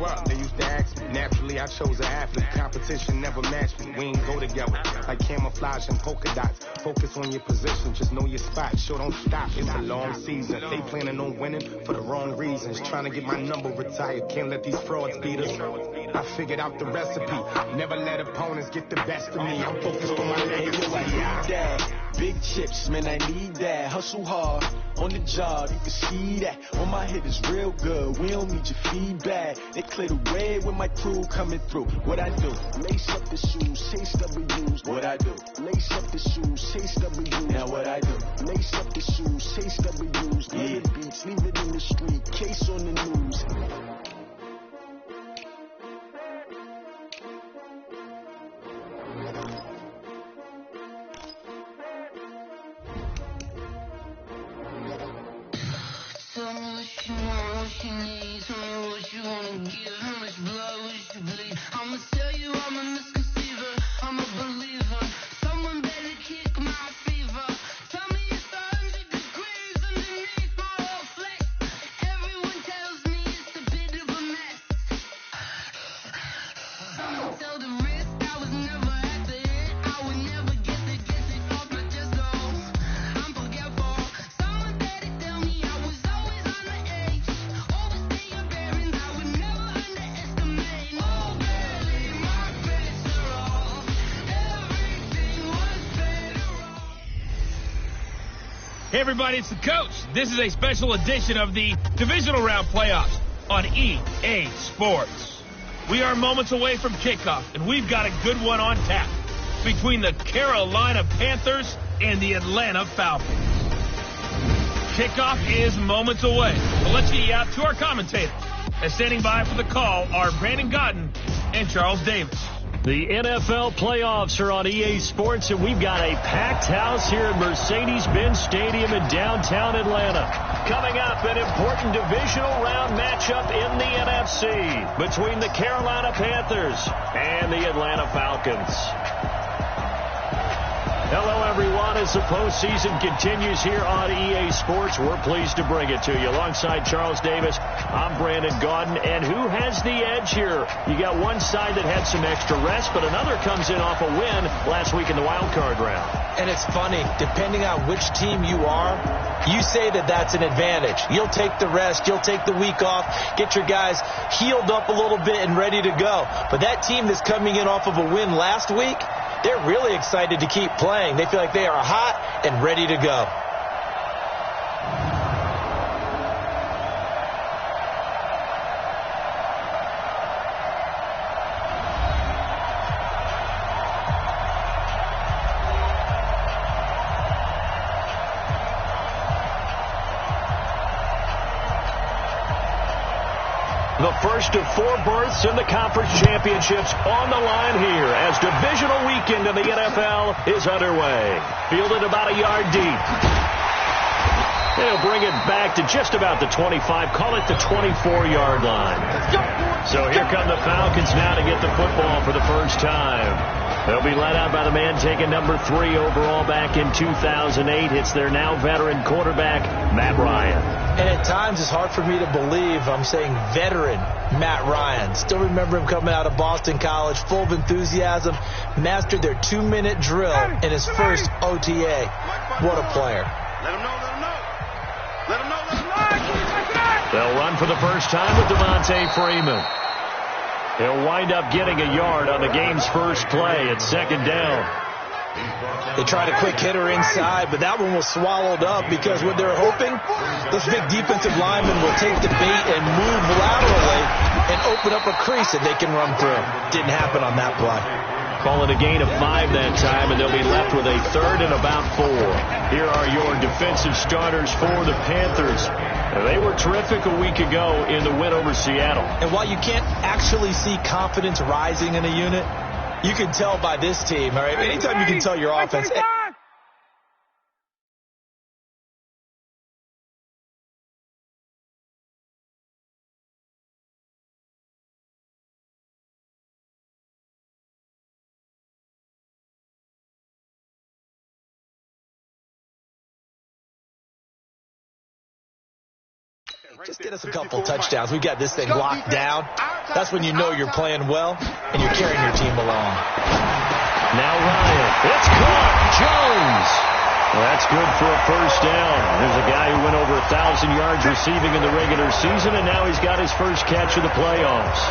grow up? They used to ask me. Naturally, I chose an athlete. Competition never matched me. We ain't go together like camouflage and polka dots. Focus on your position, just know your spot. Sure, don't stop. It's a long season. They planning on winning for the wrong reasons. Trying to get my number retired. Can't let these frauds beat us. I figured out the recipe. Never let opponents get the best of me. I'm focused on my legacy. Big chips, man, I need that. Hustle hard on the job, you can see that. On my hit is real good. We don't need your feedback. They clear the way with my crew coming through. What I do? Lace up the shoes, chase W's. What I do? Lace up the shoes, chase W's. Now what I do? Lace up the shoes, chase W's. Yeah, beats, leave it in the street. Case on the news. Tell me what you want, what you need. Tell me what you wanna give. How much blood would you bleed? I'ma tell you I'm a misconceiver. I'm a believer. Someone better kick my fever. Tell me it's 100 degrees underneath my whole flex. Everyone tells me it's a bit of a mess. Someone tell the risk I was never at the hit. I would never get it off my chest. Oh, I'm forgetful. Someone better tell me I was always on the edge. Overstay your bearings, I would never underestimate. Oh, barely my best are all. Everything was better off. Hey everybody, it's the coach. This is a special edition of the Divisional Round Playoffs on EA Sports. We are moments away from kickoff, and we've got a good one on tap between the Carolina Panthers and the Atlanta Falcons. Kickoff is moments away, so let's get you out to our commentators. And standing by for the call are Brandon Godden and Charles Davis. The NFL playoffs are on EA Sports, and we've got a packed house here at Mercedes-Benz Stadium in downtown Atlanta. Coming up, an important divisional round matchup in the NFC between the Carolina Panthers and the Atlanta Falcons. Hello, everyone. As the postseason continues here on EA Sports, we're pleased to bring it to you. Alongside Charles Davis, I'm Brandon Gaudin. And who has the edge here? You got one side that had some extra rest, but another comes in off a win last week in the wild card round. And it's funny, depending on which team you are, you say that that's an advantage. You'll take the rest, you'll take the week off, get your guys healed up a little bit and ready to go. But that team that's coming in off of a win last week, they're really excited to keep playing. They feel like they are hot and ready to go. The first of 4 berths in the conference championships on the line here as divisional weekend in the NFL is underway. Fielded about a yard deep. They'll bring it back to just about the 25, call it the 24-yard line. So here come the Falcons now to get the football for the first time. They'll be led out by the man taking number 3 overall back in 2008. It's their now veteran quarterback, Matt Ryan. And at times it's hard for me to believe I'm saying veteran Matt Ryan. Still remember him coming out of Boston College, full of enthusiasm, mastered their 2-minute drill in his first OTA. What a player. Let him know, let him know. Let him know, let him know. They'll run for the first time with Devontae Freeman. He'll wind up getting a yard on the game's first play at second down. They tried a quick hitter inside, but that one was swallowed up because what they're hoping, those big defensive linemen will take the bait and move laterally and open up a crease that they can run through. Didn't happen on that play. Call it a gain of 5 that time, and they'll be left with a third and about 4. Here are your defensive starters for the Panthers. They were terrific a week ago in the win over Seattle. And while you can't actually see confidence rising in a unit, you can tell by this team, all right? Anytime you can tell your offense. just get us a couple touchdowns. We've got this thing locked down. That's when you know you're playing well and you're carrying your team along. Now Ryan. It's caught. Jones. Well, that's good for a first down. There's a guy who went over 1,000 yards receiving in the regular season, and now he's got his first catch of the playoffs.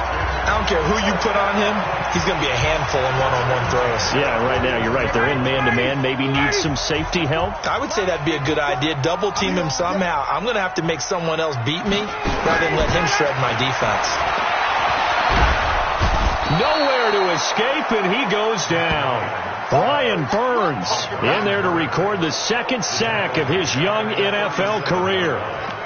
I don't care who you put on him. He's going to be a handful in one-on-one throws. Yeah, right now, you're right. They're in man-to-man. Maybe needs some safety help. I would say that'd be a good idea. Double team him somehow. I'm going to have to make someone else beat me rather than let him shred my defense. Nowhere to escape, and he goes down. Brian Burns in there to record the second sack of his young NFL career.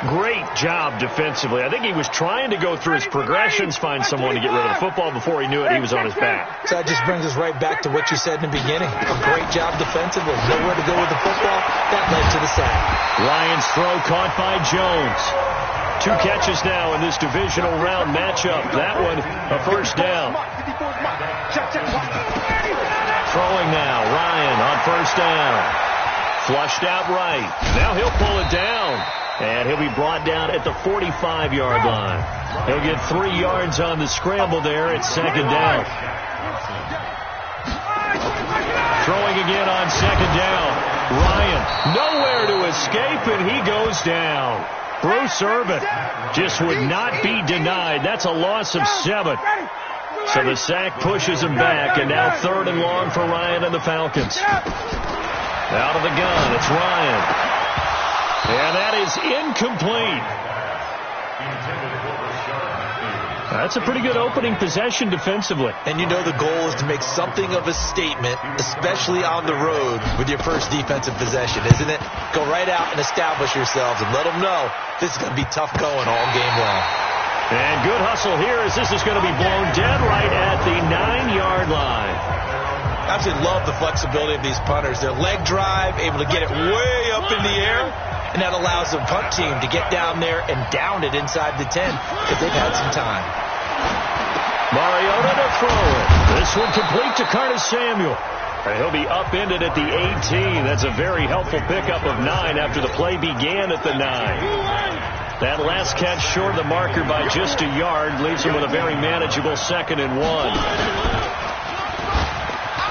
Great job defensively. I think he was trying to go through his progressions, find someone to get rid of the football. Before he knew it, he was on his back. So that just brings us right back to what you said in the beginning. A great job defensively. Nowhere to go with the football. That led to the sack. Lions throw caught by Jones. 2 catches now in this divisional round matchup. That one, a first down. Throwing now, Ryan on first down. Flushed out right. Now he'll pull it down. And he'll be brought down at the 45-yard line. He'll get 3 yards on the scramble there. It's second down. Throwing again on second down. Ryan, nowhere to escape, and he goes down. Bruce Irvin just would not be denied. That's a loss of 7. So the sack pushes him back, and now 3rd and long for Ryan and the Falcons. Out of the gun, it's Ryan. And that is incomplete. That's a pretty good opening possession defensively. And you know the goal is to make something of a statement, especially on the road with your first defensive possession, isn't it? Go right out and establish yourselves and let them know this is going to be tough going all game long. And good hustle here as this is going to be blown dead right at the 9-yard line. I absolutely love the flexibility of these punters. Their leg drive, able to get it way up in the air, and that allows the punt team to get down there and down it inside the 10 because they've had some time. Mariota to throw it. This one complete to Curtis Samuel. And he'll be upended at the 18. That's a very helpful pickup of 9 after the play began at the 9. That last catch short of the marker by just a yard leaves him with a very manageable 2nd and 1.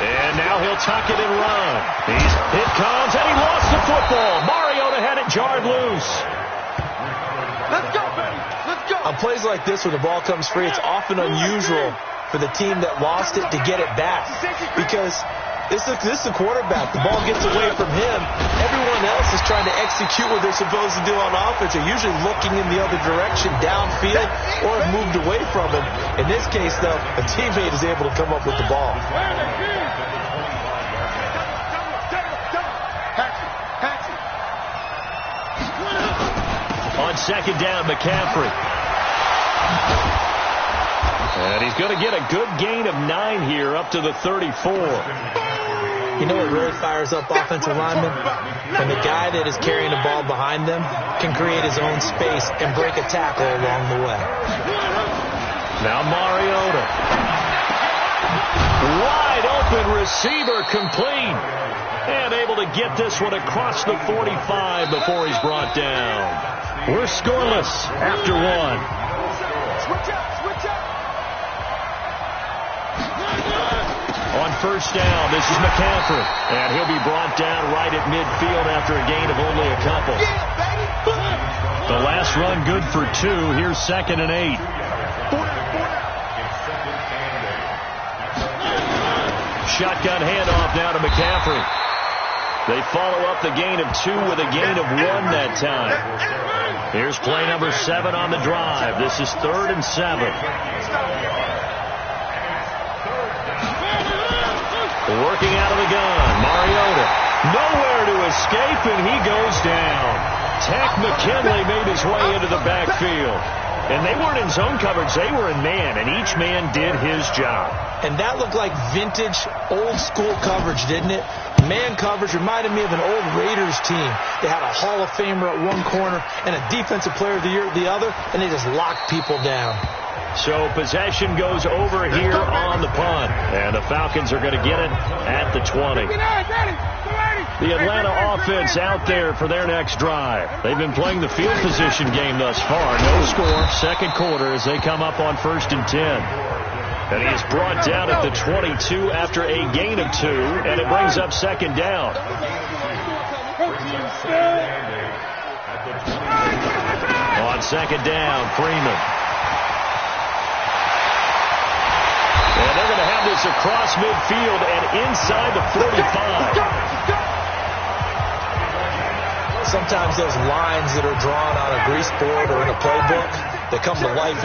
And now he'll tuck it and run. It comes, and he lost the football. Mariota had it jarred loose. Let's go, baby. Let's go. On plays like this, when the ball comes free, it's often unusual for the team that lost it to get it back. Because this is the quarterback. The ball gets away from him. Everyone else is trying to execute what they're supposed to do on offense. They're usually looking in the other direction, downfield, or have moved away from him. In this case, though, a teammate is able to come up with the ball. On second down, McCaffrey. And he's going to get a good gain of 9 here up to the 34. You know what really fires up offensive linemen? When the guy that is carrying the ball behind them can create his own space and break a tackle along the way. Now Mariota. Wide open receiver complete. And able to get this one across the 45 before he's brought down. We're scoreless after 1. On first down, this is McCaffrey. And he'll be brought down right at midfield after a gain of only a couple. The last run good for 2. Here's 2nd and 8. Shotgun handoff now to McCaffrey. They follow up the gain of 2 with a gain of 1 that time. Here's play number 7 on the drive. This is 3rd and 7. Working out of the gun, Mariota. Nowhere to escape, and he goes down. Tack McKinley made his way into the backfield. And they weren't in zone coverage. They were in man, and each man did his job. And that looked like vintage, old-school coverage, didn't it? Man coverage reminded me of an old Raiders team. They had a Hall of Famer at one corner and a Defensive Player of the Year at the other, and they just locked people down. So possession goes over here on the punt. And the Falcons are going to get it at the 20. The Atlanta offense out there for their next drive. They've been playing the field position game thus far. No score, second quarter as they come up on 1st and 10. And he is brought down at the 22 after a gain of 2, and it brings up 2nd down. On 2nd down, Freeman. And they're going to have this across midfield and inside the 45. Sometimes those lines that are drawn on a grease board or in a playbook, they come to life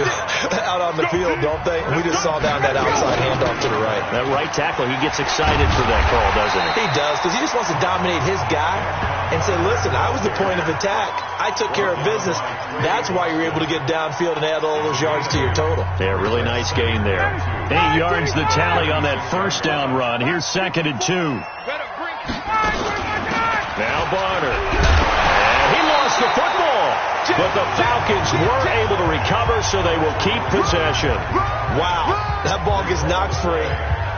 out on the field, don't they? And we just saw down that outside handoff to the right. That right tackle, he gets excited for that call, doesn't he? He does, because he just wants to dominate his guy and say, listen, I was the point of attack. I took care of business. That's why you're able to get downfield and add all those yards to your total. Yeah, really nice gain there. 8 yards the tally on that 1st down run. Here's 2nd and 2. Now Barner. And he lost the football. But the Falcons were able to recover, so they will keep possession. Wow. That ball gets knocked free,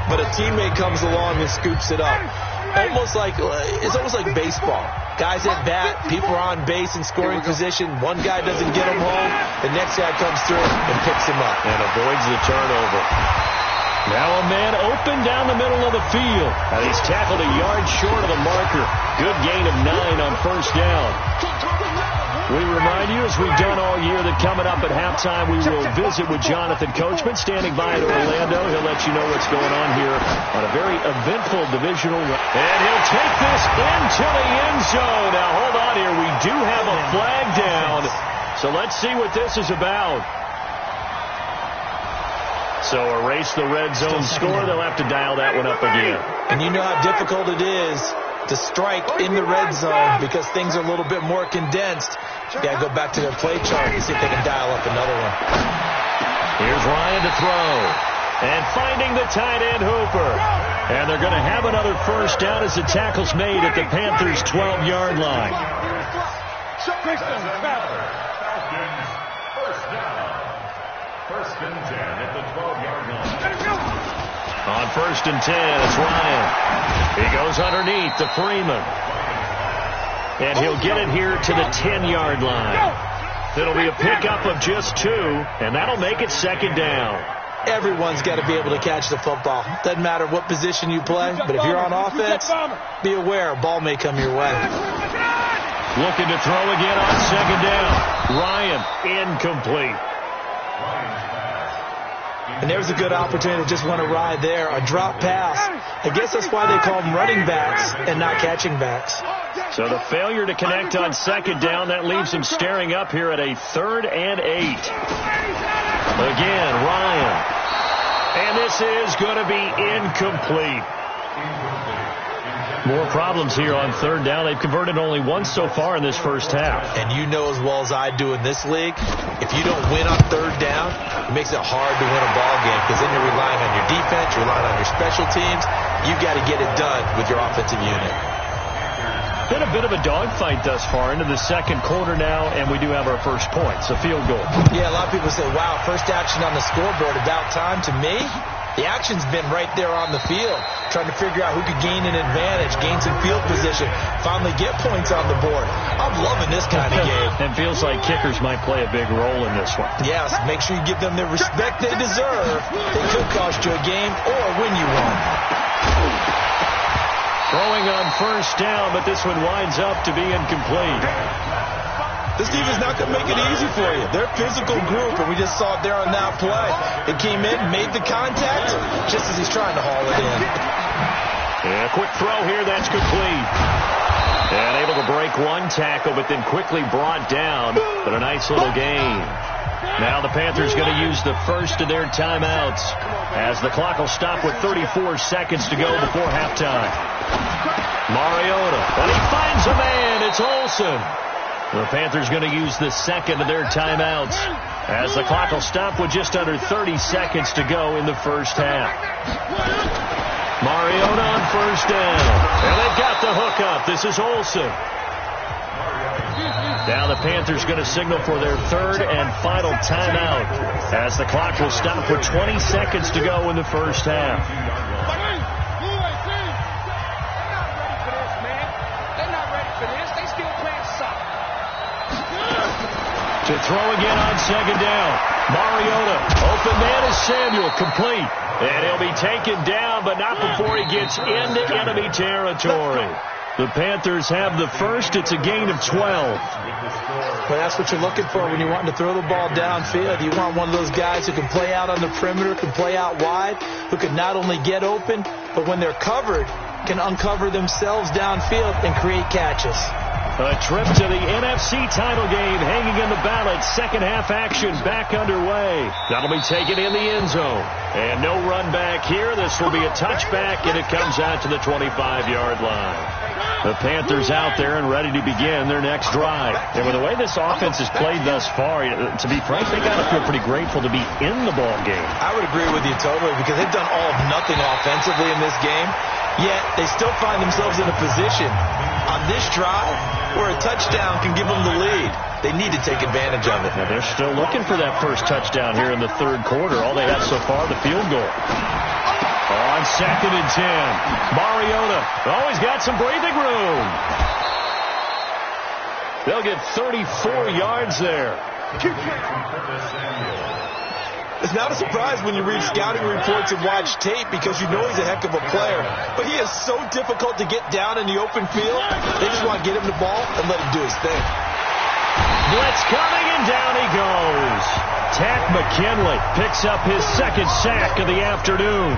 but a teammate comes along and scoops it up. It's almost like baseball. Guys at bat, people are on base in scoring position. One guy doesn't get him home. The next guy comes through and picks him up. And avoids the turnover. Now a man open down the middle of the field. And he's tackled a yard short of the marker. Good gain of 9 on 1st down. We remind you, as we've done all year, that coming up at halftime, we will visit with Jonathan Coachman, standing by in Orlando. He'll let you know what's going on here on a very eventful divisional run. And he'll take this into the end zone. Now, hold on here. We do have a flag down. So let's see what this is about. So erase the red zone score. They'll have to dial that one up again. And you know how difficult it is to strike in the red zone because things are a little bit more condensed. You got to go back to their play chart and see if they can dial up another one. Here's Ryan to throw. And finding the tight end, Hooper. And they're going to have another 1st down as the tackle's made at the Panthers' 12-yard line. First and 10 at the 12-yard line. On 1st and 10, it's Ryan. He goes underneath to Freeman. And he'll get it here to the 10-yard line. It'll be a pickup of just 2, and that'll make it 2nd down. Everyone's got to be able to catch the football. Doesn't matter what position you play, but if you're on offense, be aware a ball may come your way. Looking to throw again on 2nd down. Ryan, incomplete. And there's a good opportunity to just want to ride there. A drop pass. I guess that's why they call them running backs and not catching backs. So the failure to connect on 2nd down, that leaves them staring up here at a 3rd and 8. Again, Ryan. And this is going to be incomplete. More problems here on 3rd down. They've converted only once so far in this first half. And you know as well as I do in this league, if you don't win on 3rd down, it makes it hard to win a ball game because then you're relying on your defense, you're relying on your special teams. You've got to get it done with your offensive unit. Been a bit of a dogfight thus far into the 2nd quarter now, and we do have our first points, a field goal. Yeah, a lot of people say, wow, first action on the scoreboard, about time. To me, the action's been right there on the field, trying to figure out who could gain an advantage, gain some field position, finally get points on the board. I'm loving this kind of game. And feels like kickers might play a big role in this one. Yes, make sure you give them the respect they deserve. They could cost you a game or win you one. Throwing on 1st down, but this one winds up to be incomplete. This defense is not going to make it easy for you. They're a physical group, and we just saw it there on that play. It came in, made the contact, just as he's trying to haul it in. Yeah, quick throw here, that's complete. And able to break one tackle, but then quickly brought down. But a nice little gain. Now the Panthers going to use the first of their timeouts as the clock will stop with 34 seconds to go before halftime. Mariota, and he finds a man. It's Olsen. The Panthers going to use the second of their timeouts as the clock will stop with just under 30 seconds to go in the first half. Mariota on 1st down. And they've got the hookup. This is Olsen. Now the Panthers going to signal for their 3rd and final timeout as the clock will stop with 20 seconds to go in the first half. throw again on second down. Mariota, open man is Samuel, complete. And he'll be taken down, but not before he gets into enemy territory. The Panthers have the first. It's a gain of 12. Well, that's what you're looking for when you're wanting to throw the ball downfield. You want one of those guys who can play out on the perimeter, can play out wide, who can not only get open, but when they're covered, can uncover themselves downfield and create catches. A trip to the NFC title game hanging in the balance. Second half action back underway. That'll be taken in the end zone. And no run back here. This will be a touchback, and it comes out to the 25-yard line. The Panthers out there and ready to begin their next drive. And with the way this offense has played thus far, to be frank, they got to feel pretty grateful to be in the ball game. I would agree with you totally because they've done all of nothing offensively in this game, yet they still find themselves in a position on this drive where a touchdown can give them the lead. They need to take advantage of it. Now they're still looking for that first touchdown here in the third quarter. All they have so far, the field goal. On second and 10, Mariota. Oh, he's got some breathing room. They'll get 34 yards there. It's not a surprise when you read scouting reports and watch tape because you know he's a heck of a player. But he is so difficult to get down in the open field. They just want to get him the ball and let him do his thing. Blitz coming, and down he goes. Tack McKinley picks up his second sack of the afternoon.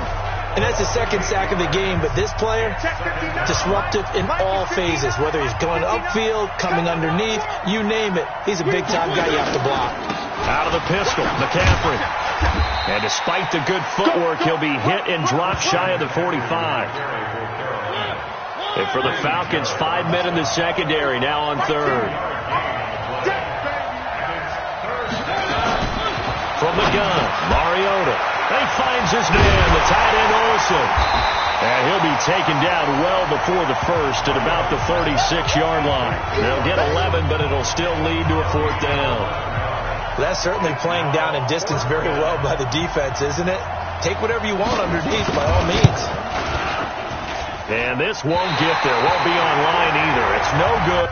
And that's the second sack of the game, but this player, disruptive in all phases, whether he's going upfield, coming underneath, you name it. He's a big-time guy you have to block. Out of the pistol, McCaffrey. And despite the good footwork, he'll be hit and dropped shy of the 45. And for the Falcons, 5 men in the secondary, now on third. From the gun, Mariota. He finds his man, the tight end Olsen. And he'll be taken down well before the first at about the 36-yard line. They'll get 11, but it'll still lead to a fourth down. That's certainly playing down in distance very well by the defense, isn't it? Take whatever you want underneath by all means. And this won't get there. Won't be on line either. It's no good.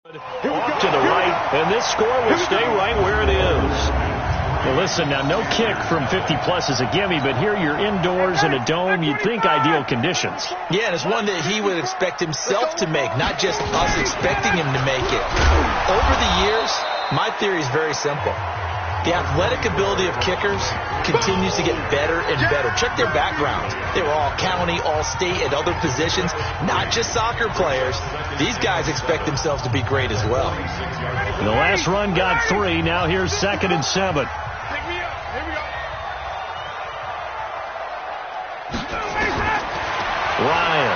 Off to the right, and this score will stay right where it is. Well, listen, now, no kick from 50-plus is a gimme, but here you're indoors in a dome. You'd think ideal conditions. Yeah, and it's one that he would expect himself to make, not just us expecting him to make it. Over the years, my theory is very simple. The athletic ability of kickers continues to get better and better. Check their backgrounds. They were all county, all state, at other positions, not just soccer players. These guys expect themselves to be great as well. The last run got 3. Now here's 2nd and 7. Ryan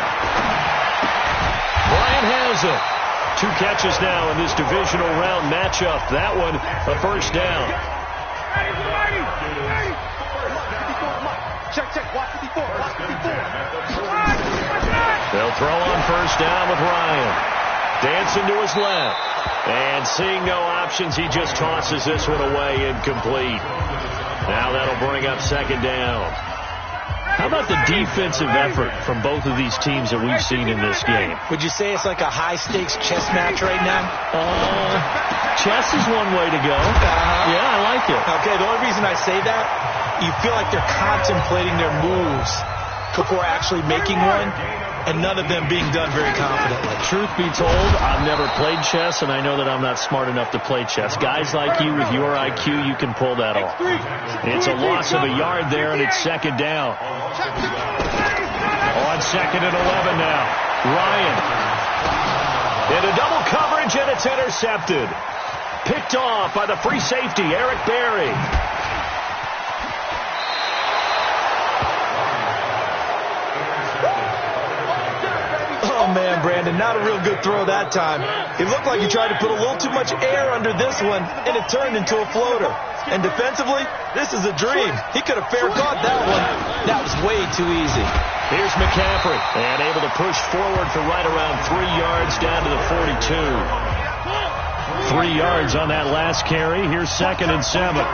has it. 2 catches now in this divisional round matchup. That one, a first down. They'll throw on first down with Ryan. Dancing to his left. And seeing no options, he just tosses this one away, incomplete. Now that'll bring up 2nd down. How about the defensive effort from both of these teams that we've seen in this game? Would you say it's like a high-stakes chess match right now? Chess is one way to go. Yeah, I like it. Okay, the only reason I say that, you feel like they're contemplating their moves before actually making one, and none of them being done very confidently. Truth be told, I've never played chess, and I know that I'm not smart enough to play chess. Guys like you with your IQ, you can pull that off. It's a loss of a yard there, and it's 2nd down. On 2nd and 11 now. Ryan. Into double coverage, and it's intercepted. Picked off by the free safety, Eric Berry. Oh, man, Brandon, not a real good throw that time. It looked like he tried to put a little too much air under this one, and it turned into a floater. And defensively, this is a dream. He could have fair caught that one. That was way too easy. Here's McCaffrey, and able to push forward for right around 3 yards down to the 42. 3 yards on that last carry. Here's 2nd and 7.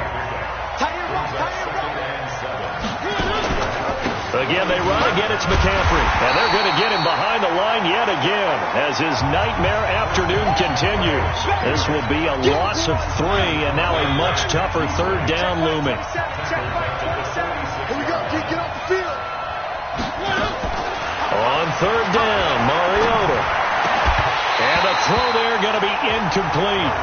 Again, they run. Again, it's McCaffrey. And they're going to get him behind the line yet again as his nightmare afternoon continues. This will be a loss of 3, and now a much tougher 3rd down looming. Here we go. Get off the field. On 3rd down, Mariota. And a throw there going to be incomplete.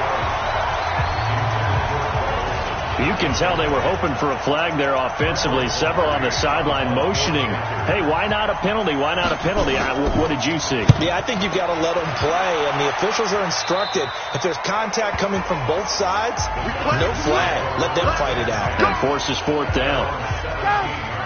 You can tell they were hoping for a flag there offensively. Several on the sideline motioning, hey, why not a penalty? Why not a penalty? What did you see? Yeah, I think you've got to let them play, and the officials are instructed. If there's contact coming from both sides, no flag. Let them fight it out. And forces 4th down.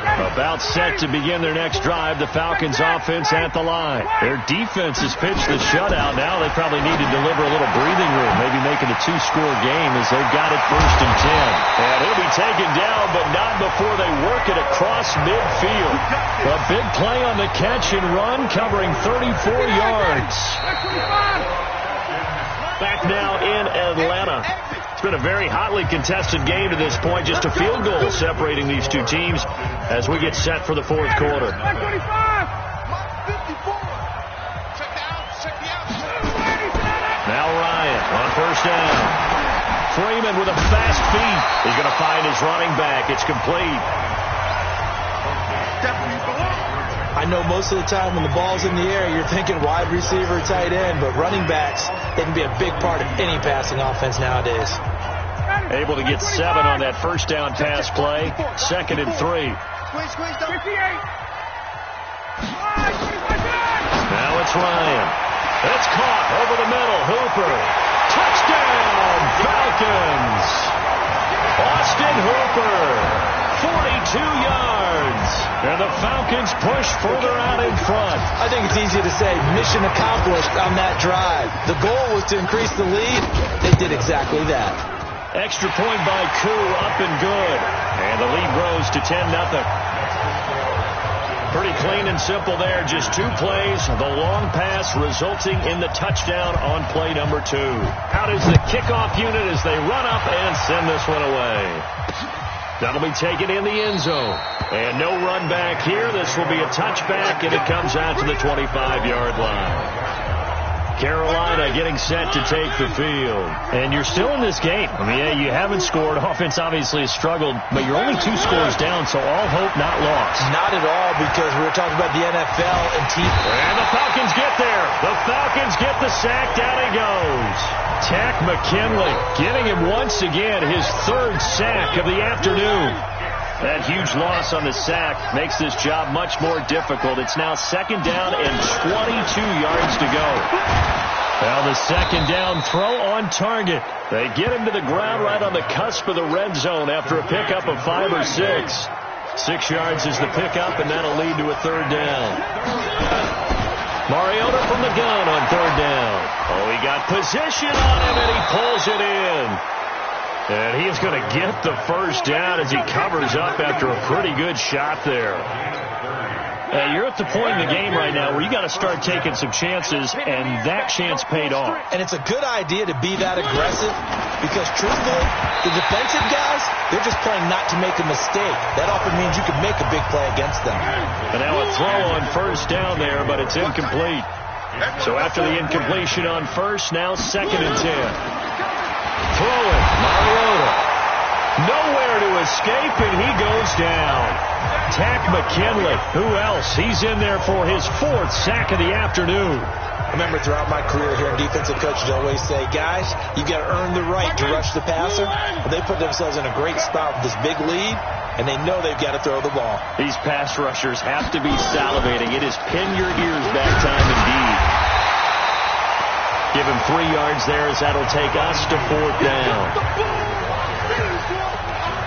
About set to begin their next drive, the Falcons offense at the line. Their defense has pitched the shutout. Now they probably need to deliver a little breathing room, maybe make it a 2-score game as they've got it 1st and 10. And he'll be taken down, but not before they work it across midfield. A big play on the catch and run, covering 34 yards. Back now in Atlanta. It's been a very hotly contested game to this point. Just a field goal separating these two teams as we get set for the 4th quarter. Now Ryan on 1st down. Freeman with a fast feet. He's going to find his running back. It's complete. I know most of the time when the ball's in the air, you're thinking wide receiver, tight end, but running backs, they can be a big part of any passing offense nowadays. Able to get 7 on that 1st down pass play. 2nd and 3. Now it's Ryan. It's caught over the middle. Hooper. Touchdown, Falcons. Austin Hooper. 42 yards. And the Falcons push further out in front. I think it's easy to say mission accomplished on that drive. The goal was to increase the lead. They did exactly that. Extra point by Koo, up and good. And the lead grows to 10-0. Pretty clean and simple there. Just 2 plays. The long pass resulting in the touchdown on play number 2. Out is the kickoff unit as they run up and send this one away. That'll be taken in the end zone. And no run back here. This will be a touchback, and it comes out to the 25-yard line. Carolina getting set to take the field. And you're still in this game. I mean, yeah, you haven't scored. Offense obviously has struggled, but you're only 2 scores down, so all hope not lost. Not at all, because we were talking about the NFL and team. And the Falcons get there. The Falcons get the sack. Down he goes. Tack McKinley getting him once again his 3rd sack of the afternoon. That huge loss on the sack makes this job much more difficult. It's now 2nd down and 22 yards to go. Well, the 2nd down throw on target. They get him to the ground right on the cusp of the red zone after a pickup of 5 or 6. 6 yards is the pickup, and that'll lead to a 3rd down. Mariota from the gun on 3rd down. Oh, he got position on him, and he pulls it in. And he's going to get the 1st down as he covers up after a pretty good shot there. You're at the point in the game right now where you got to start taking some chances, and that chance paid off. And it's a good idea to be that aggressive because, truthfully, the defensive guys, they're just playing not to make a mistake. That often means you can make a big play against them. And now a throw on 1st down there, but it's incomplete. So after the incompletion on 1st, now 2nd and 10. Throwing, Mariota. Nowhere to escape, and he goes down. Tack McKinley. Who else? He's in there for his 4th sack of the afternoon. I remember throughout my career here in defensive coaches always say, guys, you got to earn the right to rush the passer. Well, they put themselves in a great spot with this big lead, and they know they've got to throw the ball. These pass rushers have to be salivating. It is pin your ears back time indeed. Give him 3 yards there as that'll take us to 4th down.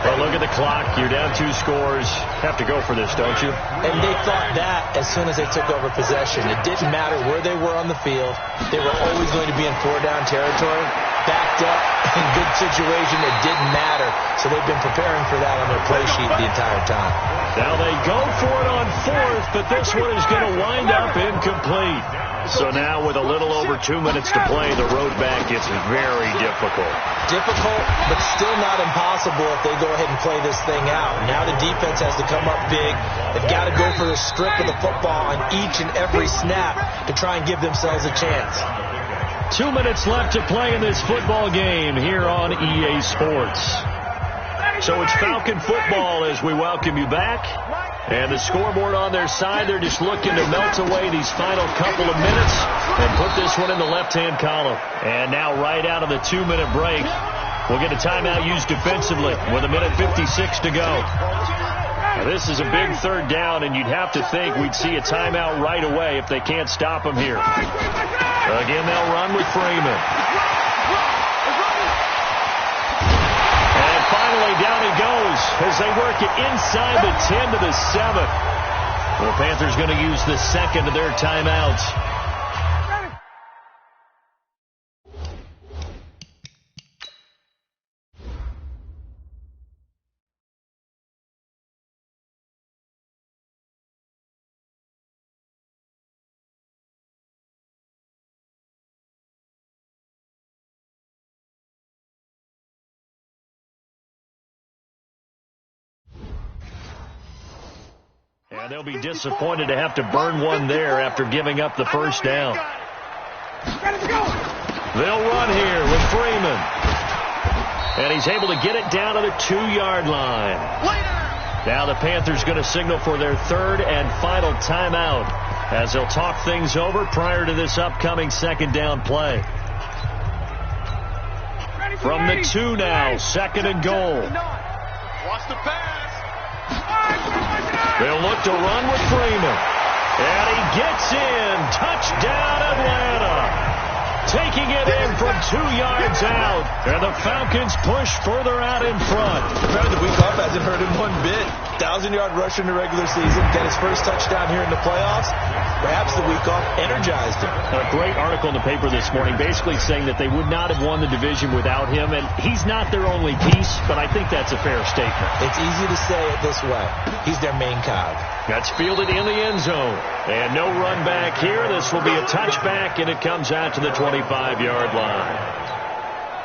Well, look at the clock. You're down 2 scores. Have to go for this, don't you? And they thought that as soon as they took over possession. It didn't matter where they were on the field. They were always going to be in 4-down territory. Backed up, in good situation, it didn't matter. So they've been preparing for that on their play sheet the entire time. Now they go for it on 4th, but this one is going to wind up incomplete. So now with a little over 2 minutes to play, the road back gets very difficult. Difficult, but still not impossible if they go ahead and play this thing out. Now the defense has to come up big. They've got to go for the strip of the football on each and every snap to try and give themselves a chance. 2 minutes left to play in this football game here on EA Sports. So it's Falcon football as we welcome you back. And the scoreboard on their side, they're just looking to melt away these final couple of minutes and put this one in the left-hand column. And now right out of the 2-minute break, we'll get a timeout used defensively with 1:56 to go. Now, this is a big 3rd down, and you'd have to think we'd see a timeout right away if they can't stop them here. Again, they'll run with Freeman. And finally, down he goes as they work it inside the 10 to the 7. The Panthers going to use the 2nd of their timeouts. And they'll be disappointed to have to burn one there after giving up the 1st down. They'll run here with Freeman. And he's able to get it down to the 2-yard line. Now the Panthers going to signal for their 3rd and final timeout as they'll talk things over prior to this upcoming 2nd down play. From the 2 now, 2nd and goal. Watch the pass. They'll look to run with Freeman. And he gets in. Touchdown, Atlanta. Taking it in from 2 yards out. And the Falcons push further out in front. Remember, the week off hasn't hurt him one bit. 1,000-yard rusher in the regular season. Got his first touchdown here in the playoffs. Perhaps the week off energized him. A great article in the paper this morning basically saying that they would not have won the division without him. And he's not their only piece, but I think that's a fair statement. It's easy to say it this way. He's their main cog. That's fielded in the end zone. And no run back here. This will be a touchback, and it comes out to the 25-yard line.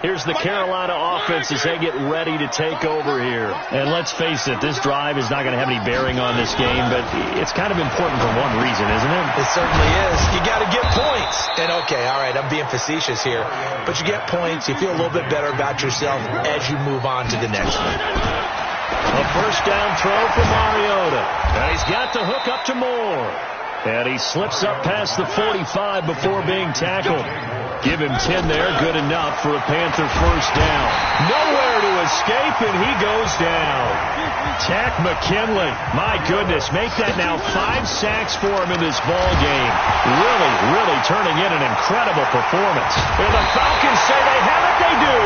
Here's the Carolina offense as they get ready to take over here. And let's face it, this drive is not going to have any bearing on this game, but it's kind of important for one reason, isn't it? It certainly is. You got to get points. And, okay, all right, I'm being facetious here. But you get points, you feel a little bit better about yourself as you move on to the next one. A first down throw for Mariota. And he's got the hook up to Moore. And he slips up past the 45 before being tackled. Give him 10 there, good enough for a Panther first down. Nowhere to escape, and he goes down. Tack McKinley, my goodness, make that now 5 sacks for him in this ball game. Really turning in an incredible performance. And the Falcons say they have it, they do.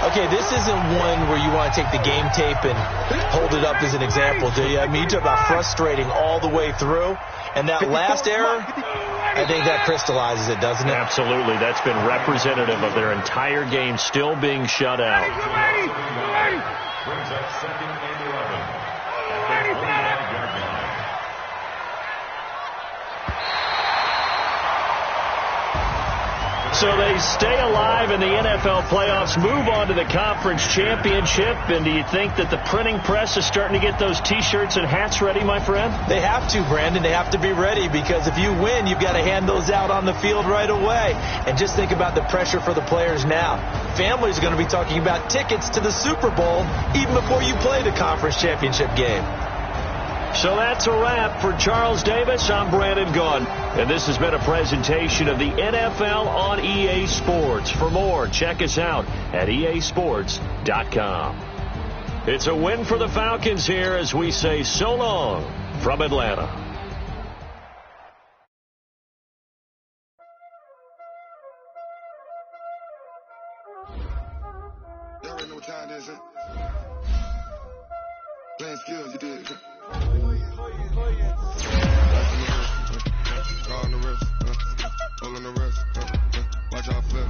Okay, this isn't one where you want to take the game tape and hold it up as an example, do you? I mean, you talk about frustrating all the way through. And that last error, I think that crystallizes it, doesn't it? Absolutely. That's been representative of their entire game still being shut out. Brings up 2nd and 11. At the 45-yard line. So they stay alive in the NFL playoffs, move on to the conference championship. And do you think that the printing press is starting to get those T-shirts and hats ready, my friend? They have to, Brandon. They have to be ready because if you win, you've got to hand those out on the field right away. And just think about the pressure for the players now. Families are going to be talking about tickets to the Super Bowl even before you play the conference championship game. So that's a wrap for Charles Davis. I'm Brandon Gunn. And this has been a presentation of the NFL on EA Sports. For more, check us out at easports.com. It's a win for the Falcons here as we say so long from Atlanta. You already know what time it is, huh? Playing skills, you did. Call on the refs, hold on the refs, watch out flip.